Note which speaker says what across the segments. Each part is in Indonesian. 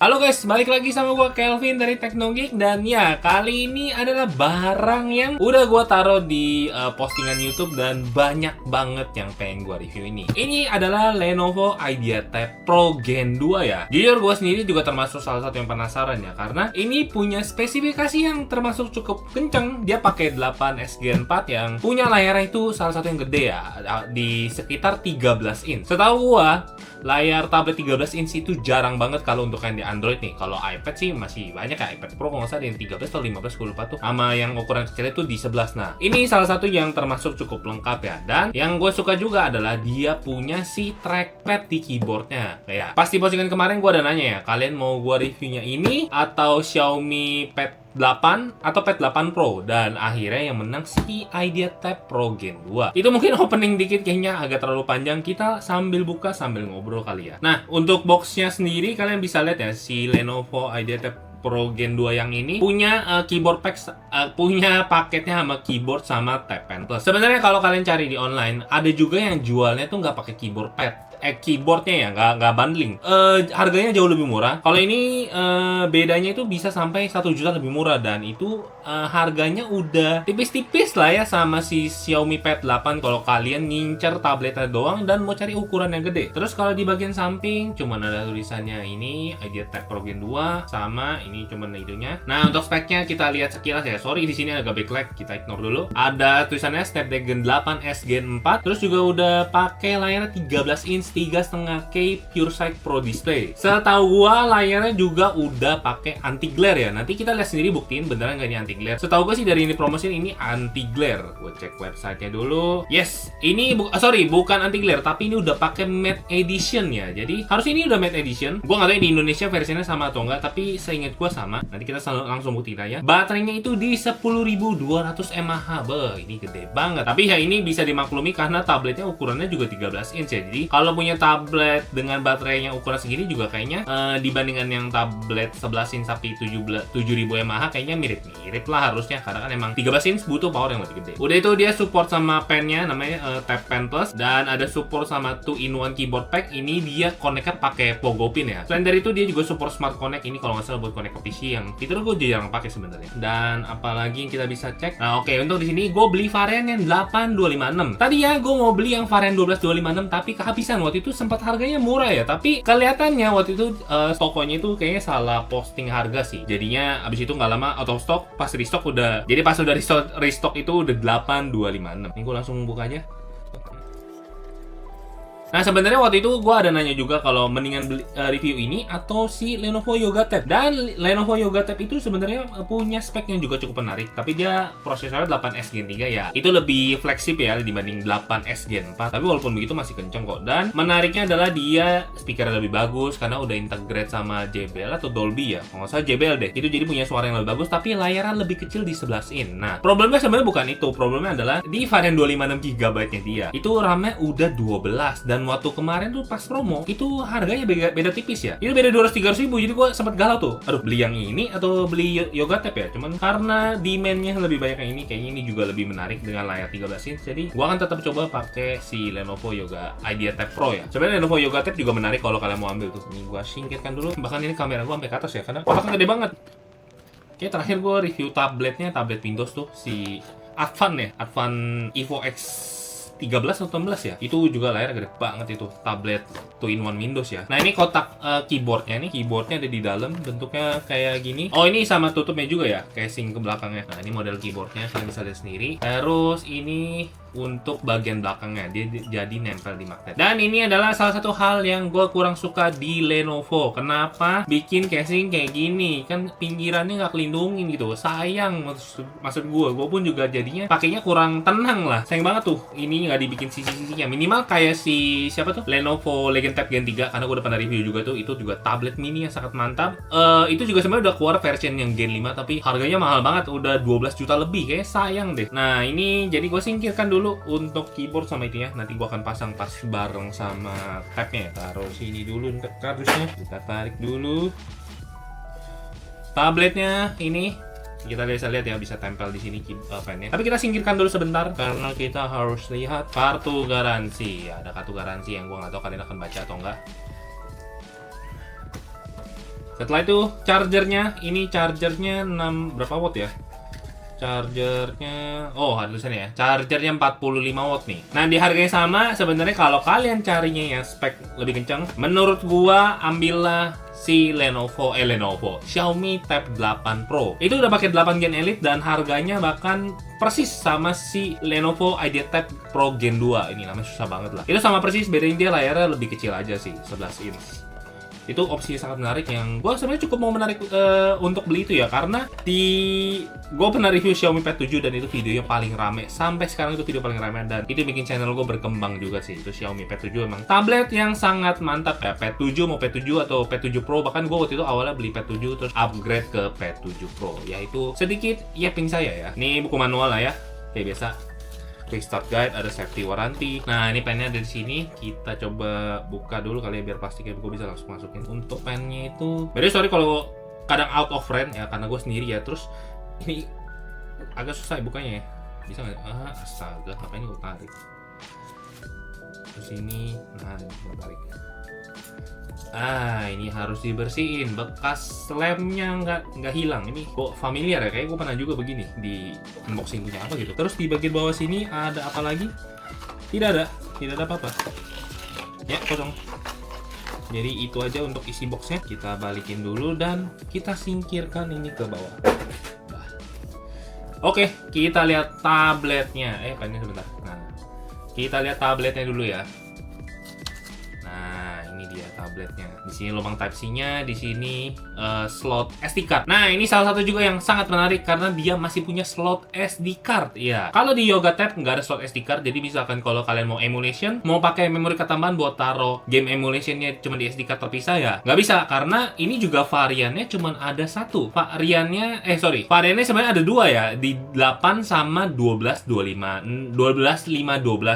Speaker 1: Halo guys, balik lagi sama gua Kelvin dari Teknogeek. Dan ya, kali ini adalah barang yang udah gua taruh di postingan YouTube dan banyak banget yang pengen gua review ini. Ini adalah Lenovo IdeaTab Pro Gen 2 ya. Jujur gua sendiri juga termasuk salah satu yang penasaran ya, karena ini punya spesifikasi yang termasuk cukup kenceng. Dia pakai 8S Gen 4 yang punya layarnya itu salah satu yang gede ya, di sekitar 13 inch. Setahu gua, layar tablet 13 inch itu jarang banget kalau untuk yang di Android nih. Kalau iPad sih masih banyak ya, iPad Pro kalau nggak salah yang 13 atau 15 gue lupa tuh. Sama yang ukuran kecil itu di 11. Nah, ini salah satu yang termasuk cukup lengkap ya. Dan yang gue suka juga adalah dia punya si trackpad di keyboardnya. Kayak pasti postingan kemarin gue ada nanya ya, kalian mau gue reviewnya ini atau Xiaomi Pad 8 atau Pad 8 Pro, dan akhirnya yang menang si IdeaTab Pro Gen 2. Itu mungkin opening dikit, kayaknya agak terlalu panjang. Kita sambil buka sambil ngobrol kali ya. Nah, untuk boxnya sendiri kalian bisa lihat ya, si Lenovo IdeaTab Pro Gen 2 yang ini punya keyboard pack, punya paketnya sama keyboard sama Tab Pen Plus. Sebenarnya kalau kalian cari di online, ada juga yang jualnya tuh nggak pakai keyboard pad. Keyboardnya ya nggak bundling. Harganya jauh lebih murah. Kalau ini bedanya itu bisa sampai 1 juta lebih murah, dan itu harganya udah tipis-tipis lah ya sama si Xiaomi Pad 8 kalau kalian ngincer tabletnya doang dan mau cari ukuran yang gede. Terus kalau di bagian samping cuman ada tulisannya ini IdeaTab Pro Gen 2 sama ini cuman itunya. Nah, untuk speknya kita lihat sekilas ya. Sorry di sini agak backlight, kita ignore dulu. Ada tulisannya Snapdragon 8S Gen 4. Terus juga udah pakai layar 13 inch 3,5K PureSight Pro Display. Setahu gua layarnya juga udah pakai anti glare ya. Nanti kita lihat sendiri buktiin beneran nggak ini anti glare. Setahu gua sih dari ini promosi ini anti glare. Gua cek websitenya dulu. Yes, ini bukan anti glare, tapi ini udah pakai matte edition ya. Jadi harus ini udah matte edition. Gua nggak tahu di Indonesia versinya sama atau enggak, tapi seingat gua sama. Nanti kita langsung buktiin aja. Baterainya itu di 10.200 mAh. Beuh, ini gede banget. Tapi ya ini bisa dimaklumi karena tabletnya ukurannya juga 13 inch ya. Jadi kalau punya tablet dengan baterai yang ukuran segini juga kayaknya dibandingkan yang tablet 11 inch sampai 7000 mAh kayaknya mirip-mirip lah harusnya, karena kan emang 13 inch butuh power yang lebih gede. Udah itu dia support sama pennya namanya Tab Pen Plus, dan ada support sama 2-in-1 keyboard pack. Ini dia connect-nya pakai Pogo Pin ya. Selain dari itu dia juga support Smart Connect, ini kalau nggak salah buat connect ke PC, yang fitur gue jarang pakai sebenarnya. Dan apalagi yang kita bisa cek. Nah, oke, untuk di sini gue beli varian yang 8256. Tadi ya gue mau beli yang varian 12256 tapi kehabisan. Waktu itu sempat harganya murah ya, tapi kelihatannya waktu itu tokonya itu kayaknya salah posting harga sih. Jadinya abis itu nggak lama out of stock, pas restock udah. Jadi pas udah restock itu udah 8256. Ini gue langsung buka aja. Nah, sebenarnya waktu itu gue ada nanya juga kalau mendingan beli, review ini atau si Lenovo Yoga Tab. Dan Lenovo Yoga Tab itu sebenarnya punya spek yang juga cukup menarik, tapi dia prosesornya 8S Gen 3 ya. Itu lebih fleksibel ya dibanding 8S Gen 4. Tapi walaupun begitu masih kenceng kok. Dan menariknya adalah dia speakernya lebih bagus karena udah integrate sama JBL atau Dolby ya. Kalau nggak salah JBL deh. Itu jadi punya suara yang lebih bagus, tapi layarnya lebih kecil di 11 inch. Nah, problemnya sebenarnya bukan itu. Problemnya adalah di varian 256GB-nya dia. Itu RAM-nya udah 12, dan waktu kemarin tuh pas promo itu harganya beda tipis ya. Itu beda 200-300 ribu. Jadi gue sempat galau tuh, aduh beli yang ini atau beli Yoga Tab ya. Cuman karena demand-nya lebih banyak yang ini, kayaknya ini juga lebih menarik dengan layar 13 inch. Jadi gue akan tetap coba pakai si Lenovo Yoga IdeaTab Pro ya. Sebenarnya Lenovo Yoga Tab juga menarik kalau kalian mau ambil tuh. Ini gue singkirkan dulu. Bahkan ini kamera gue sampai ke atas ya, karena kotaknya gede banget. Oke, terakhir gue review tabletnya, tablet Windows tuh si Advan ya, Advan Evo X 13 atau 16 ya. Itu juga layar gede banget, itu tablet 2-in-1 Windows ya. Nah, ini kotak keyboardnya nih. Keyboardnya ada di dalam, bentuknya kayak gini. Oh, ini sama tutupnya juga ya, casing ke belakangnya. Nah, ini model keyboardnya, kalian bisa lihat sendiri. Terus ini untuk bagian belakangnya dia jadi nempel di magnet. Dan ini adalah salah satu hal yang gue kurang suka di Lenovo. Kenapa bikin casing kayak gini? Kan pinggirannya nggak kelindungin gitu. Sayang, maksud gue pun juga jadinya pakainya kurang tenang lah. Sayang banget tuh. Ini nggak dibikin sisi-sisinya. Minimal kayak si siapa tuh? Lenovo Legion Tab Gen 3, karena gue udah pernah review juga tuh. Itu juga tablet mini yang sangat mantap. Itu juga sebenarnya udah keluar version yang Gen 5, tapi harganya mahal banget. Udah 12 juta lebih. Kayak sayang deh. Nah, ini jadi gue singkirkan dulu untuk keyboard sama itunya. Nanti gua akan pasang pas bareng sama tabnya ya. Taruh sini dulu kardusnya. Kita tarik dulu. Tabletnya ini kita bisa lihat ya, bisa tempel di sini pennya. Tapi kita singkirkan dulu sebentar karena kita harus lihat kartu garansi. Ada kartu garansi yang gua nggak tahu kalian akan baca atau enggak. Setelah itu chargernya, ini chargernya 6 berapa watt ya? Chargernya, oh ada tulisannya ya, chargernya 45 watt nih. Nah di harganya sama, sebenarnya kalau kalian carinya yang spek lebih kencang, menurut gua ambillah si Lenovo Xiaomi Tab 8 Pro. Itu udah pakai 8 Gen Elite dan harganya bahkan persis sama si Lenovo IdeaTab Pro Gen 2. Ini namanya susah banget lah. Itu sama persis, bedain dia layarnya lebih kecil aja sih, 11 inch. Itu opsi sangat menarik yang gue sebenarnya cukup mau menarik untuk beli itu ya, karena gue pernah review Xiaomi Pad 7 dan itu videonya paling rame sampai sekarang, itu video paling rame dan itu bikin channel gue berkembang juga sih. Itu Xiaomi Pad 7 emang tablet yang sangat mantap ya. Pad 7 mau Pad 7 atau Pad 7 Pro, bahkan gue waktu itu awalnya beli Pad 7 terus upgrade ke Pad 7 Pro, yaitu sedikit yaping saya ya. Ini buku manual lah ya, kayak biasa. Quick Start Guide, ada safety warranty. Nah, ini pennya ada di sini. Kita coba buka dulu kali ya biar plastiknya gue bisa langsung masukin. Untuk pennya itu, sorry kalau kadang out of frame ya karena gue sendiri ya. Terus ini agak susah ya bukanya ya. Bisa nggak? Astaga, apa ini gue tarik? Terus ini, nah gue tarik. Ini harus dibersihin, bekas lemnya nggak hilang. Ini kok familiar ya, kayak gue pernah juga begini di unboxing punya apa gitu. Terus di bagian bawah sini ada apa lagi? Tidak ada apa-apa. Ya, kosong. Jadi itu aja untuk isi boxnya. Kita balikin dulu dan kita singkirkan ini ke bawah. Oke, kita lihat tabletnya. Pennya sebentar. Nah, kita lihat tabletnya dulu ya. Tabletnya. Di sini lubang Type-C-nya, di sini slot SD card. Nah, ini salah satu juga yang sangat menarik karena dia masih punya slot SD card. Iya. Kalau di Yoga Tab nggak ada slot SD card, jadi misalkan kalau kalian mau emulation, mau pakai memori tambahan buat taruh game emulationnya cuma di SD card terpisah ya, nggak bisa karena ini juga variannya cuma ada satu. Variannya sebenarnya ada dua ya, di 8 sama 12 5 12,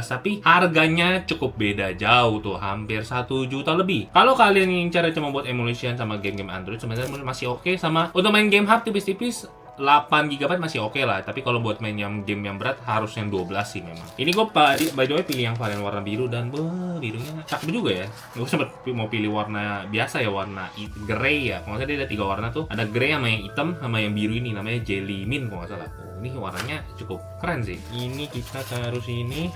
Speaker 1: tapi harganya cukup beda jauh tuh, hampir 1 juta lebih. Kalau kalian yang cara cuma buat emulation sama game-game Android sebenarnya masih oke, sama untuk main game hub tipis-tipis 8 GB masih oke lah, tapi kalau buat main game yang berat harus yang 12 sih memang. Ini gue by the way pilih yang varian warna biru dan birunya cakep juga ya. Gue sempet mau pilih warna biasa ya, warna grey ya. Kalau nggak salah dia ada 3 warna tuh, ada grey sama yang hitam sama yang biru ini namanya Jelly Mint kalau nggak salah. Ini warnanya cukup keren sih. Ini kita taruh sini,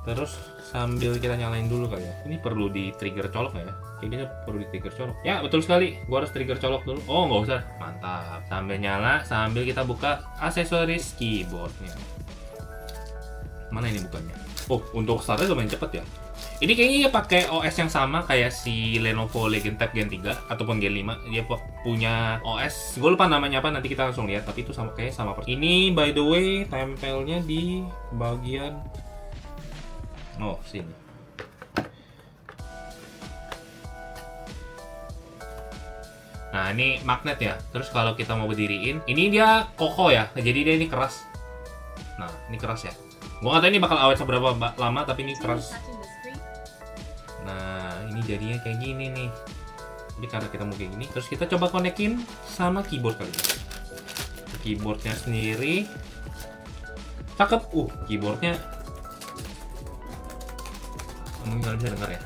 Speaker 1: terus sambil kita nyalain dulu kali ya. Ini perlu di trigger colok nggak ya? Kayaknya perlu di trigger colok. Ya betul sekali, gua harus trigger colok dulu. Oh nggak usah, mantap. Sambil nyala, sambil kita buka aksesoris keyboardnya. Mana ini bukanya? Oh, untuk startnya lumayan cepet ya. Ini kayaknya ya pakai OS yang sama kayak si Lenovo Legion Tab Gen 3 ataupun Gen 5. Dia punya OS, gue lupa namanya apa, nanti kita langsung lihat. Tapi itu kayaknya sama persis. Ini by the way tempelnya di bagian sini. Nah ini magnet ya. Terus kalau kita mau berdiriin, ini dia kokoh ya. Jadi dia ini keras. Nah ini keras ya. Gua nggak tahu ini bakal awet seberapa lama, tapi ini keras. Nah ini jadinya kayak gini nih. Jadi karena kita mau kayak gini, terus kita coba konekin sama keyboard kali ya. Keyboardnya sendiri cakep. Keyboardnya mungkin kalian bisa dengar ya.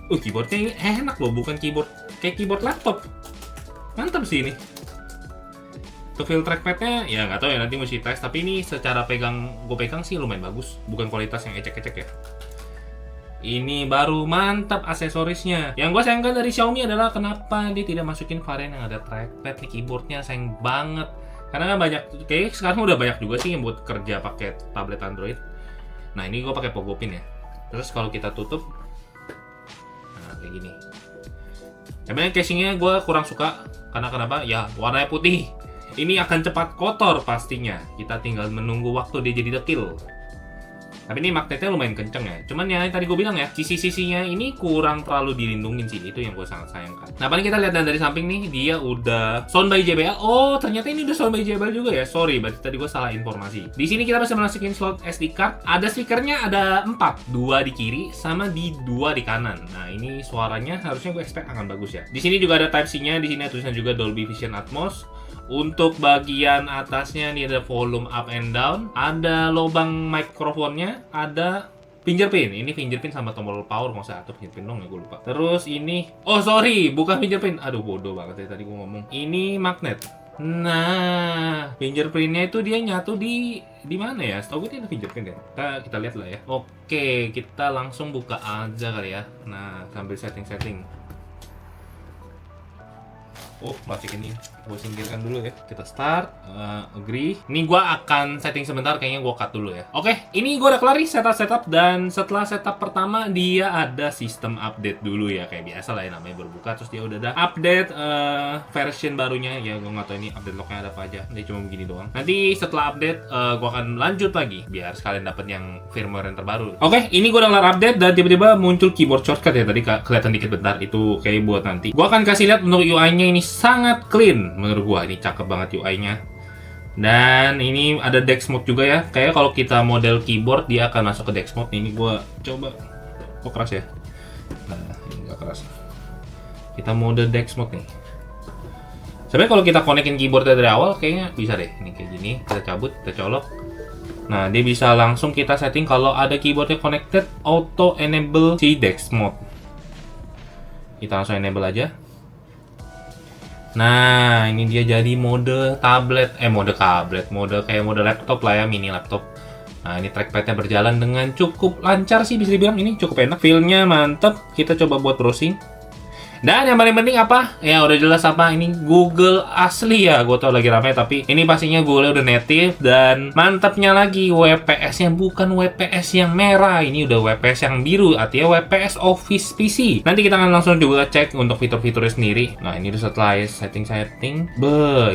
Speaker 1: Keyboardnya ini enak loh, bukan keyboard kayak keyboard laptop. Mantap sih ini. Untuk feel trackpadnya ya nggak tahu ya, nanti mesti tes. Tapi ini secara gue pegang sih lumayan bagus, bukan kualitas yang ecek-ecek ya. Ini baru mantap aksesorisnya. Yang gue sayangkan dari Xiaomi adalah kenapa dia tidak masukin varian yang ada trackpad nih, keyboardnya sayang banget. Karena kan banyak, kayak sekarang udah banyak juga sih yang buat kerja pakai tablet Android. Nah ini gue pakai Pogo Pin ya. Terus kalau kita tutup, nah kayak gini. Emang casingnya gue kurang suka karena kenapa? Ya warnanya putih. Ini akan cepat kotor pastinya. Kita tinggal menunggu waktu dia jadi dekil. Tapi ini magnetnya lumayan kenceng ya. Cuman yang tadi gue bilang ya, sisi-sisinya ini kurang terlalu dilindungin sih. Itu yang gue sangat sayangkan. Nah paling kita lihat dari samping nih, dia udah sound by JBL. Oh ternyata ini udah sound by JBL juga ya. Sorry, berarti tadi gue salah informasi. Di sini kita bisa masukin slot SD card. Ada speakernya ada 4, 2 di kiri sama di 2 di kanan. Nah ini suaranya harusnya gue expect akan bagus ya. Di sini juga ada Type-C-nya. Di sini ada tulisan juga Dolby Vision Atmos. Untuk bagian atasnya ini ada volume up and down, ada lubang mikrofonnya, ada fingerprint. Ini fingerprint sama tombol power kalau saya atur fingerprint dong ya, gue lupa. Terus ini, oh sorry, bukan fingerprint. Aduh bodoh banget ya tadi gue ngomong. Ini magnet. Nah, fingerprintnya itu dia nyatu di mana ya? Setahu gue ini fingerprint ya. Kita lihat lah ya. Oke, kita langsung buka aja kali ya. Nah, sambil setting-setting. Oh, masukin ini. Gue singkirkan dulu ya. Kita start, agree. Ini gue akan setting sebentar, kayaknya gue cut dulu ya. Oke, ini gue udah kelar nih setup. Dan setelah setup pertama, dia ada sistem update dulu ya. Kayak biasa lah ya, namanya berbuka. Terus dia udah ada update version barunya. Ya, gue nggak tahu ini update lognya ada apa aja. Dia cuma begini doang. Nanti setelah update, gue akan lanjut lagi. Biar sekalian dapat yang firmware yang terbaru. Oke, ini gue udah kelar update. Dan tiba-tiba muncul keyboard shortcut ya. Tadi kelihatan dikit bentar. Itu kayak buat nanti. Gue akan kasih lihat untuk UI-nya ini sangat clean menurut gua. Ini cakep banget UI-nya. Dan ini ada Dex mode juga ya. Kayak kalau kita model keyboard dia akan masuk ke Dex mode. Ini gua coba. Kok keras ya? Nah, ini nggak keras. Kita mode Dex mode nih. Sebenarnya kalau kita konekin keyboardnya dari awal kayaknya bisa deh. Ini kayak gini, kita cabut, kita colok. Nah, dia bisa langsung kita setting kalau ada keyboardnya connected, auto enable si Dex mode. Kita langsung enable aja. Nah, ini dia jadi mode tablet, mode kayak mode laptop lah ya, mini laptop. Nah, ini trackpadnya berjalan dengan cukup lancar sih, bisa dibilang ini cukup enak. Feel-nya mantep, kita coba buat browsing. Dan yang paling penting apa? Ya udah jelas apa, ini Google asli ya. Gue tau lagi ramai, tapi ini pastinya Google udah native. Dan mantapnya lagi, WPS-nya bukan WPS yang merah. Ini udah WPS yang biru, artinya WPS Office PC. Nanti kita akan langsung juga cek untuk fitur-fiturnya sendiri. Nah, ini udah setelah setting-setting.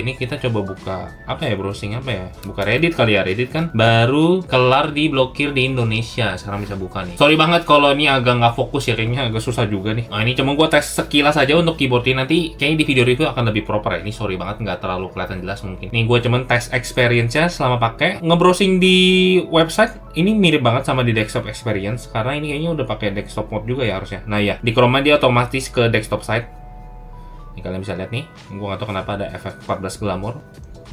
Speaker 1: Ini kita coba buka, apa ya, browsing apa ya? Buka Reddit kali ya, Reddit kan baru kelar diblokir di Indonesia. Sekarang bisa buka nih. Sorry banget kalau ini agak nggak fokus ya, kayaknya agak susah juga nih. Nah, ini cuma gue tes sekilas aja untuk keyboard ini, nanti kayaknya di video review akan lebih proper ya. Ini sorry banget nggak terlalu kelihatan jelas mungkin. Nih gue cuman tes experience-nya selama pakai. Ngebrowsing di website ini mirip banget sama di desktop experience karena ini kayaknya udah pakai desktop mode juga ya harusnya. Nah ya, di Chrome dia otomatis ke desktop side. Ini kalian bisa lihat nih. Gue nggak tahu kenapa ada efek 14 glamour.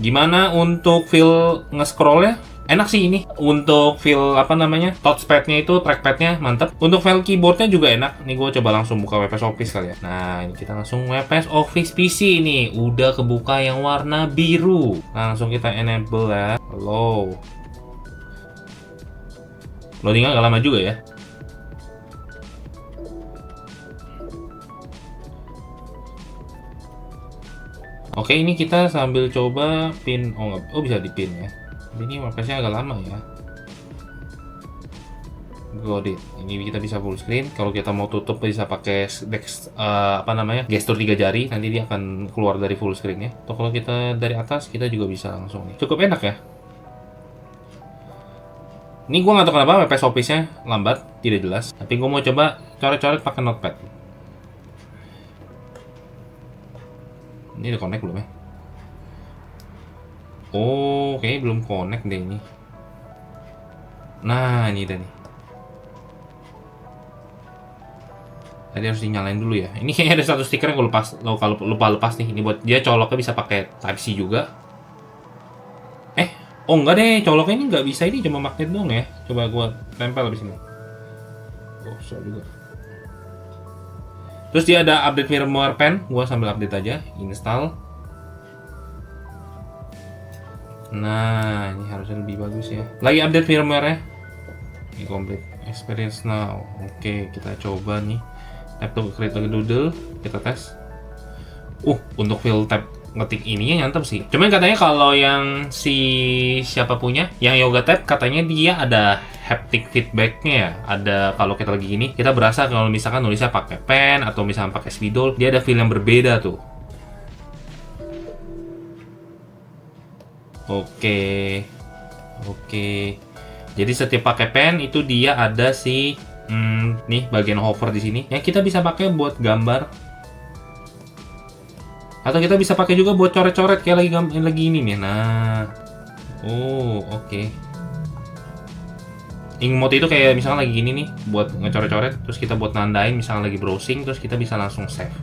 Speaker 1: Gimana untuk feel nge-scroll-nya? Enak sih ini. Untuk feel apa namanya, touchpad-nya itu, trackpad-nya mantep. Untuk file keyboard-nya juga enak. Nih gue coba langsung buka WPS Office kali ya. Nah, ini kita langsung WPS Office PC nih. Udah kebuka yang warna biru. Langsung kita enable ya. Halo. Loading-nya agak lama juga ya. Oke, ini kita sambil coba pin. Oh bisa dipin ya. Ini WPS-nya agak lama ya. Got it. Ini kita bisa full screen. Kalau kita mau tutup bisa pakai gestur 3 jari. Nanti dia akan keluar dari full screen ya. Atau kalau kita dari atas kita juga bisa langsung nih. Cukup enak ya. Ini gua nggak tahu kenapa WPS Office-nya lambat, tidak jelas. Tapi gua mau coba coret-coret pakai notepad. Ini udah connect belum ya? Oh, kayaknya belum connect deh ini. Nah, ini udah nih. Tadi harus dinyalain dulu ya. Ini kayaknya ada satu stiker yang gue lupa lepas nih. Ini buat dia coloknya bisa pakai Type-C juga. Oh enggak deh, coloknya ini nggak bisa, ini cuma magnet doang ya. Coba gue tempel di sini. Oh, susah juga. Terus dia ada update firmware pen, gue sambil update aja, install. Nah, ini harusnya lebih bagus ya. Lagi update firmware-nya. Ini complete experience now. Oke, kita coba nih. Tap to create a doodle, kita tes. Untuk feel tap ngetik ininya nyantep sih. Cuman katanya kalau yang siapa punya, yang Yoga Tab katanya dia ada haptic feedbacknya ya. Ada kalau kita lagi gini, kita berasa kalau misalkan nulisnya pakai pen atau misalkan pakai spidol, dia ada feel yang berbeda tuh. Oke. Jadi setiap pakai pen itu dia ada nih bagian hover di sini yang kita bisa pakai buat gambar. Atau kita bisa pakai juga buat coret-coret kayak lagi ini nih. Nah. Oke. Ink mode itu kayak misalnya lagi gini nih buat ngecoret-coret, terus kita buat nandain misalnya lagi browsing, terus kita bisa langsung save.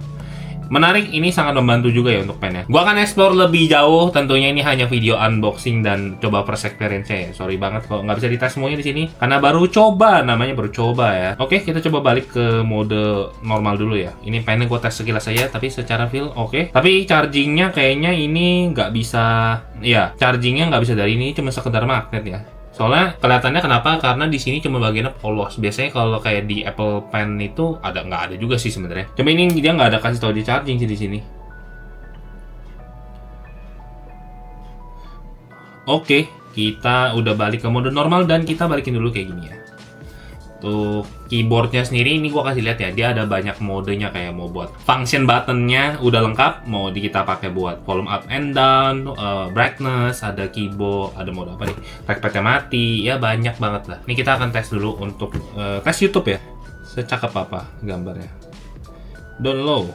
Speaker 1: menarik, ini sangat membantu juga ya untuk pennya. Gua akan explore lebih jauh, tentunya ini hanya video unboxing dan coba first experience ya. Sorry banget kalau nggak bisa dites semuanya di sini, karena baru coba, namanya baru coba ya. Oke, kita coba balik ke mode normal dulu ya. Ini pennya gue tes sekilas saja, tapi secara feel oke. Tapi chargingnya kayaknya ini nggak bisa, ya chargingnya nggak bisa dari ini, cuma sekedar magnet ya. Soalnya kelihatannya kenapa? Karena di sini cuma bagiannya polos. Biasanya kalau kayak di Apple Pen itu nggak ada juga sih sebenarnya. Cuma ini dia nggak ada kasih tahu di charging sih di sini. Oke, kita udah balik ke mode normal dan kita balikin dulu kayak gini ya. Untuk keyboardnya sendiri ini gua kasih lihat ya, dia ada banyak modenya, kayak mau buat function buttonnya udah lengkap, mau kita pakai buat volume up and down, brightness, ada keyboard, ada mode apa nih, trackpadnya mati, ya banyak banget lah. Ini kita akan tes dulu untuk tes YouTube ya, secakep apa gambarnya. Down low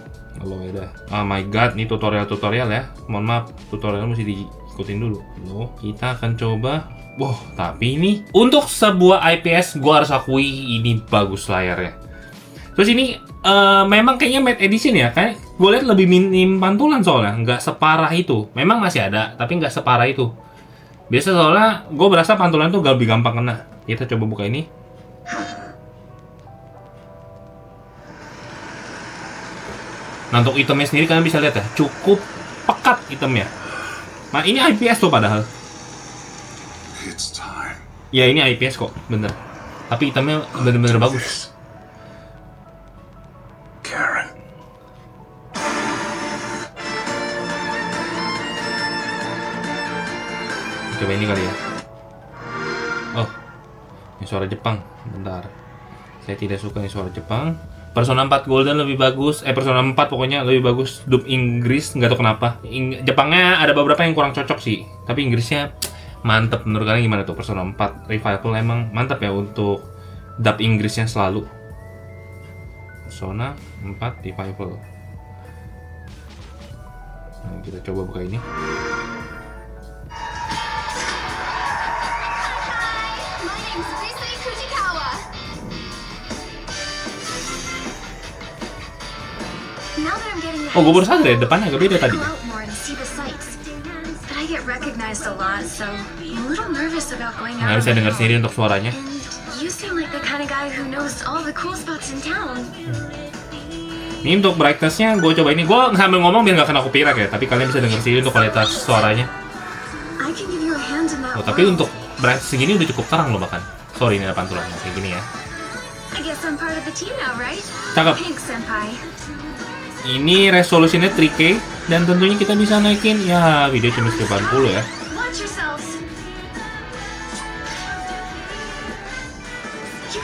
Speaker 1: ya dah. Oh my god, ini tutorial ya, mohon maaf, tutorial mesti diikutin dulu. Loh, kita akan coba. Wah, tapi ini untuk sebuah IPS gua harus akui ini bagus layarnya. Terus ini memang kayaknya matte edition ya, kayak gue lihat lebih minim pantulan soalnya, nggak separah itu. Memang masih ada, tapi nggak separah itu. Biasa soalnya gue berasa pantulan tuh lebih gampang kena. Kita coba buka ini. Nah, untuk itemnya sendiri kalian bisa lihat ya, cukup pekat itemnya. Nah, ini IPS tuh padahal. Ya ini IPS kok, bener. Tapi itemnya bener-bener bagus. Karen. Coba ini kali ya. Oh, ini suara Jepang. Bentar. Saya tidak suka nih suara Jepang. Persona 4 Golden lebih bagus. Persona 4 pokoknya lebih bagus. Dub Inggris, nggak tahu kenapa. Jepangnya ada beberapa yang kurang cocok sih. Tapi Inggrisnya mantep. Menurut kalian gimana tuh? Persona 4 Revival emang mantep ya untuk dub Inggrisnya selalu. Persona 4 Revival. Nah, kita coba buka ini. Oh, gue baru sadar ya, depannya agak beda tadi. Nggak bisa dengar sendiri untuk suaranya. Ini untuk brightness-nya gue coba ini. Gue sambil ngomong biar nggak kena copyright ya, tapi kalian bisa dengar sendiri untuk kualitas suaranya. Oh, tapi untuk bright segini udah cukup terang loh bahkan. Sorry, ini ada pantulan kayak gini ya. Cakep. Ini resolusinya 3K dan tentunya kita bisa naikin ya, video cuma 80 ya.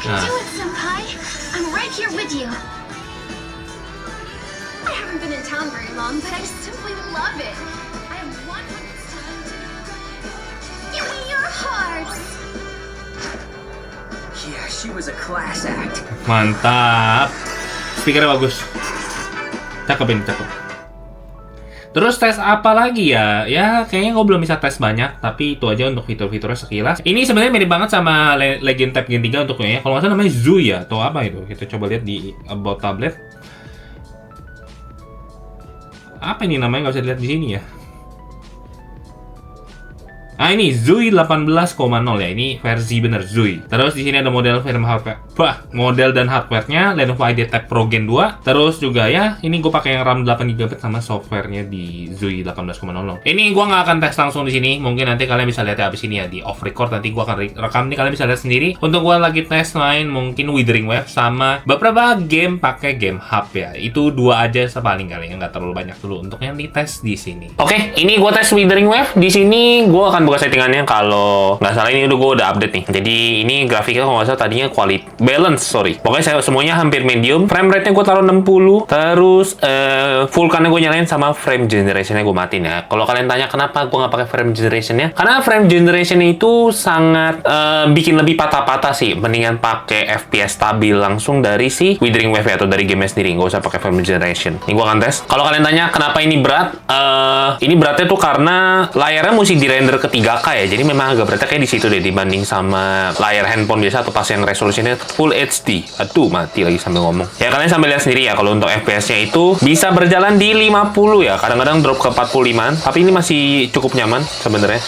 Speaker 1: Nah. Mantap. Speakernya bagus. Cakep ini, cakep. Terus tes apa lagi ya? Ya kayaknya gue belum bisa tes banyak, tapi itu aja untuk fitur-fiturnya sekilas. Ini sebenarnya mirip banget sama Legend Tab Gen 3 untuknya ya. Kalau nggak salah namanya Zui ya, atau apa itu? Kita coba lihat di About Tablet. Apa ini namanya? Nggak bisa dilihat di sini ya. Nah ini Zui 18,0 ya, ini versi bener Zui. Terus di sini ada model film hardware, model dan hardwarenya Lenovo IdeaPad Pro Gen 2. Terus juga ya, ini gue pakai yang RAM 8GB sama softwarenya di Zui 18,0. Ini gue nggak akan tes langsung di sini, mungkin nanti kalian bisa lihat ya abis ini ya di off record. Nanti gue akan rekam nih, kalian bisa lihat sendiri. Untuk gue lagi tes lain mungkin Withering Wave sama beberapa game pakai game hub ya. Itu dua aja sepaling kali ya, nggak terlalu banyak dulu untuk yang dites di sini. Oke, ini gue tes Withering Wave. Di sini gue akan buka settingannya. Kalau nggak salah ini gue udah update nih. Jadi ini grafiknya kalau nggak salah tadinya quality balance, sorry. Pokoknya saya semuanya hampir medium. Frame rate-nya gue taruh 60. Terus full kan gue nyalain sama frame generation-nya gue matiin ya. Kalau kalian tanya kenapa gue nggak pakai frame generation-nya, karena frame generation itu sangat bikin lebih patah-patah sih. Mendingan pakai FPS stabil langsung dari si Withering Wave atau dari game sendiri. Nggak usah pakai frame generation. Ini gue akan tes. Kalau kalian tanya kenapa ini berat, ini beratnya tuh karena layarnya mesti di render ke
Speaker 2: 3K ya, jadi memang agak berat kayak di situ deh dibanding sama layar handphone biasa atau pas yang resolusinya Full HD. Aduh, mati lagi sambil ngomong. Ya kalian sambil lihat sendiri ya, kalau untuk FPS-nya itu bisa berjalan di 50 ya, kadang-kadang drop ke 45-an, tapi ini masih cukup nyaman sebenarnya.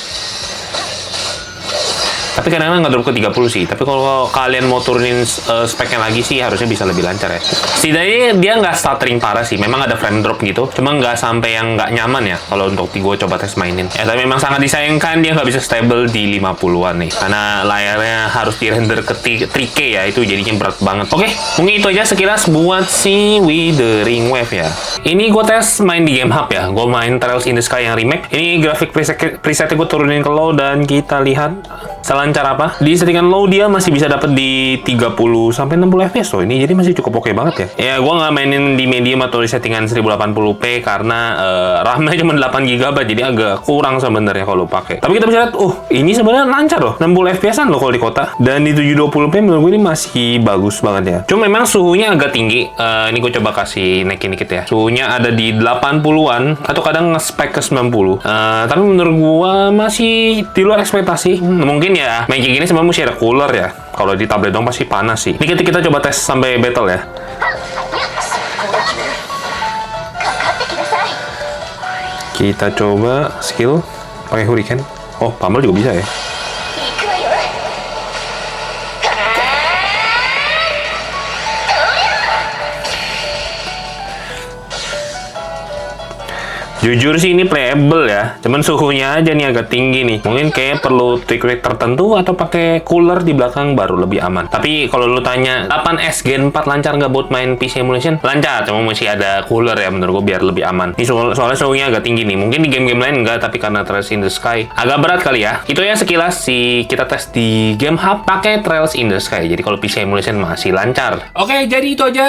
Speaker 2: Tapi kadang-kadang nggak drop ke 30 sih. Tapi kalau kalian mau turunin speknya lagi sih, harusnya bisa lebih lancar ya. Setidaknya dia nggak stuttering parah sih. Memang ada frame drop gitu. Cuma nggak sampai yang nggak nyaman ya. Kalau untuk gue coba tes mainin. Ya, tapi memang sangat disayangkan dia nggak bisa stable di 50-an nih. Karena layarnya harus di-render ke 3K ya. Itu jadinya berat banget. Oke, mungkin itu aja sekilas buat si Withering Wave ya. Ini gue tes main di Game Hub ya. Gue main Trails in the Sky yang remake. Ini grafik presetnya gue turunin ke low dan kita lihat selancar apa. Di settingan low dia masih bisa dapat di 30 sampai 60 fps loh ini, jadi masih cukup oke banget ya. Ya gue nggak mainin di medium atau di settingan 1080p karena RAM-nya cuma 8GB, jadi agak kurang sebenarnya kalau pakai. Tapi kita bisa lihat, ini sebenarnya lancar loh, 60 fps-an loh kalau di kota. Dan di 720p menurut gue ini masih bagus banget ya. Cuma memang suhunya agak tinggi. Ini gue coba kasih naikin dikit ya. Suhunya ada di 80-an atau kadang nge-spek ke 90. Tapi menurut gue masih di luar ekspektasi. Mungkin ya main kayak gini sebenarnya mesti ada cooler ya. Kalau di tablet dong pasti panas sih. Ini kita coba tes sampai battle ya. Kita coba skill pakai hurricane. Oh, pummel juga bisa ya. Jujur sih ini playable ya, cuman suhunya aja nih agak tinggi nih. Mungkin kayak perlu trick tertentu atau pakai cooler di belakang baru lebih aman. Tapi kalau lu tanya 8S Gen 4 lancar nggak buat main PC emulation? Lancar, cuma masih ada cooler ya menurut gue biar lebih aman. Ini soalnya suhunya agak tinggi nih. Mungkin di game-game lain enggak, tapi karena Trails in the Sky agak berat kali ya. Itu ya sekilas sih kita tes di Game Hub pakai Trails in the Sky. Jadi kalau PC emulation masih lancar.
Speaker 1: Oke, jadi itu aja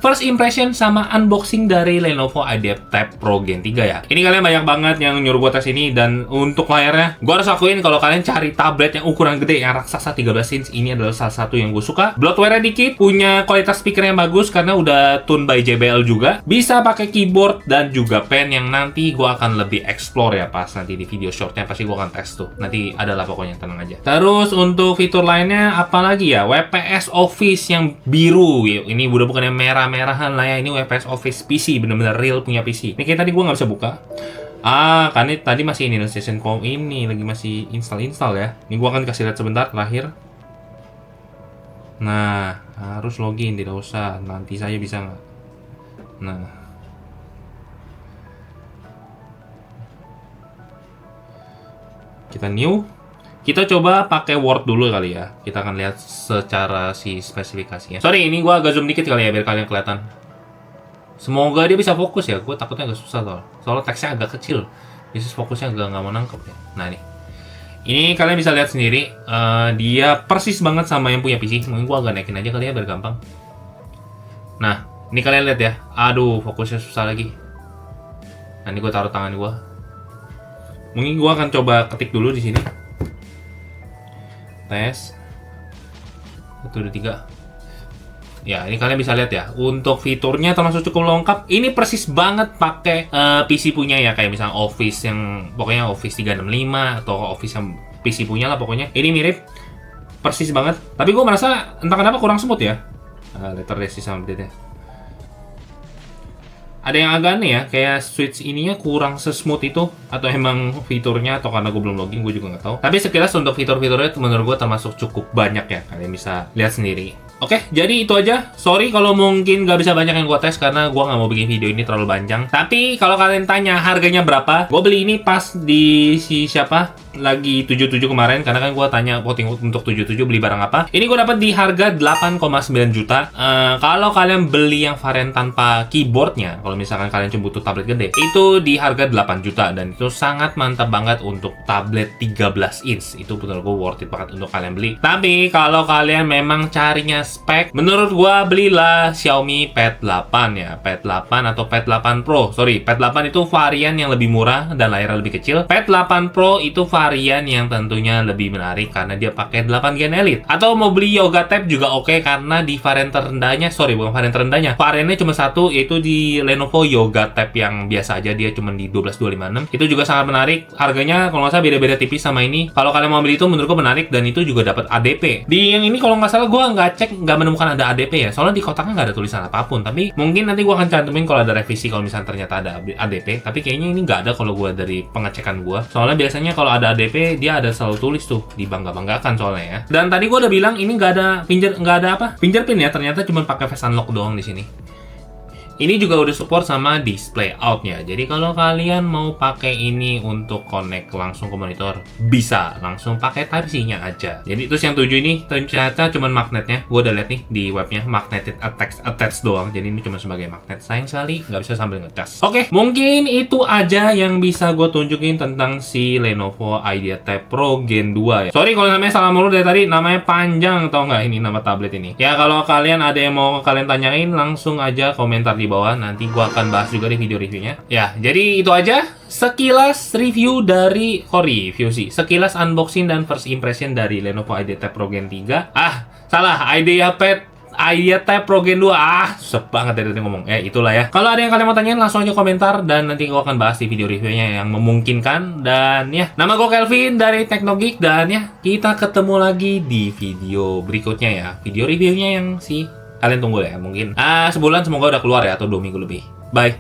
Speaker 1: first impression sama unboxing dari Lenovo IdeaPad Pro Gen 3 ya. Ini kalian banyak banget yang nyuruh gue tes ini, dan untuk layarnya gue harus akuin kalau kalian cari tablet yang ukuran gede yang raksasa 13 inch, ini adalah salah satu yang gue suka. Bloatware-nya dikit, punya kualitas speaker yang bagus karena udah tune by JBL juga. Bisa pakai keyboard dan juga pen yang nanti gue akan lebih explore ya pas nanti di video shortnya, pasti gue akan tes tuh. Nanti adalah pokoknya, tenang aja. Terus untuk fitur lainnya apa lagi ya? WPS Office yang biru. Ini udah bukan yang merah-merahan lah ya. Ini WPS Office PC, bener-bener real punya PC. Ini kayak tadi gue nggak bisa buka. Kan tadi masih ini Station Com ini lagi masih install ya. Ini gua akan kasih lihat sebentar terakhir. Nah, harus login, tidak usah. Nanti saya bisa nggak? Nah. Kita new. Kita coba pakai Word dulu kali ya. Kita akan lihat secara si spesifikasinya. Sorry, ini gua agak zoom dikit kali ya biar kalian kelihatan. Semoga dia bisa fokus ya, gue takutnya agak susah soalnya teksnya agak kecil, jadi fokusnya agak nggak mau nangkep ya. Nah ini kalian bisa lihat sendiri, dia persis banget sama yang punya PC. Mungkin gue agak naikin aja kali ya biar gampang. Nah ini kalian lihat ya, aduh fokusnya susah lagi. Nah ini gue taruh tangan gue, mungkin gue akan coba ketik dulu di sini, tes 1, 2, 3. Ya, ini kalian bisa lihat ya, untuk fiturnya termasuk cukup lengkap. Ini persis banget pakai PC punya ya, kayak misalnya Office yang pokoknya Office 365 atau Office yang PC punya lah pokoknya. Ini mirip, persis banget. Tapi gue merasa entah kenapa kurang smooth ya. Letter resist sama update-nya. Ada yang agak aneh ya, kayak switch ininya kurang se-smooth itu, atau emang fiturnya, atau karena gue belum login, gue juga nggak tahu. Tapi sekilas untuk fitur-fiturnya menurut gue termasuk cukup banyak ya, kalian bisa lihat sendiri. Oke, jadi itu aja. Sorry kalau mungkin nggak bisa banyak yang gue tes karena gue nggak mau bikin video ini terlalu panjang. Tapi kalau kalian tanya harganya berapa, gue beli ini pas di siapa lagi 77 kemarin, karena kan gue tanya voting untuk 77 beli barang apa. Ini gue dapat di harga 8,9 juta. Kalau kalian beli yang varian tanpa keyboardnya, kalau misalkan kalian cuma butuh tablet gede, itu di harga 8 juta, dan itu sangat mantap banget untuk tablet 13 inch. Itu betul gue worth it banget untuk kalian beli. Tapi kalau kalian memang carinya spek, menurut gua belilah Xiaomi Pad 8 ya, Pad 8 atau Pad 8 Pro. Sorry, Pad 8 itu varian yang lebih murah dan layarnya lebih kecil. Pad 8 Pro itu varian varian yang tentunya lebih menarik karena dia pakai 8 Gen Elite. Atau mau beli Yoga Tab juga oke karena di varian terendahnya, bukan varian terendahnya, variannya cuma satu, yaitu di Lenovo Yoga Tab yang biasa aja, dia cuma di 12256. Itu juga sangat menarik. Harganya kalau nggak salah beda-beda tipis sama ini. Kalau kalian mau beli itu menurutku menarik, dan itu juga dapat ADP. Di yang ini kalau nggak salah gue nggak menemukan ada ADP ya, soalnya di kotaknya nggak ada tulisan apapun. Tapi mungkin nanti gue akan cantumin kalau ada revisi, kalau misalnya ternyata ada ADP. Tapi kayaknya ini nggak ada kalau gue dari pengecekan gue. Soalnya biasanya kalau ada ADP dia ada selalu tulis tuh, dibangga-banggakan soalnya ya. Dan tadi gue udah bilang ini nggak ada fingerprint ya, ternyata cuma pakai face unlock doang di sini. Ini juga udah support sama display out-nya. Jadi kalau kalian mau pakai ini untuk connect langsung ke monitor, bisa langsung pakai Type-C-nya aja. Jadi terus yang 7 ini ternyata cuma magnetnya. Gue udah lihat nih di webnya, magnetic attach doang. Jadi ini cuma sebagai magnet. Sayang sekali nggak bisa sambil ngecas. Oke, mungkin itu aja yang bisa gue tunjukin tentang si Lenovo IdeaTab Pro Gen 2 ya. Sorry kalau namanya salah mulu dari tadi, namanya panjang tau nggak ini nama tablet ini. Ya kalau kalian ada yang mau kalian tanyain, langsung aja komentar di bawah, nanti gua akan bahas juga di video reviewnya. Ya, jadi itu aja sekilas review dari review sih. Sekilas unboxing dan first impression dari Lenovo IdeaTab Pro Gen 3. Salah, IdeaTab Pro Gen 2. Susah banget dari tadi ngomong. Itulah ya. Kalau ada yang kalian mau tanyain, langsung aja komentar dan nanti gua akan bahas di video reviewnya yang memungkinkan. Dan ya, nama gua Kelvin dari Teknogeek, dan ya, kita ketemu lagi di video berikutnya ya. Video reviewnya yang kalian tunggu ya, mungkin sebulan semoga udah keluar ya, atau 2 minggu lebih. Bye.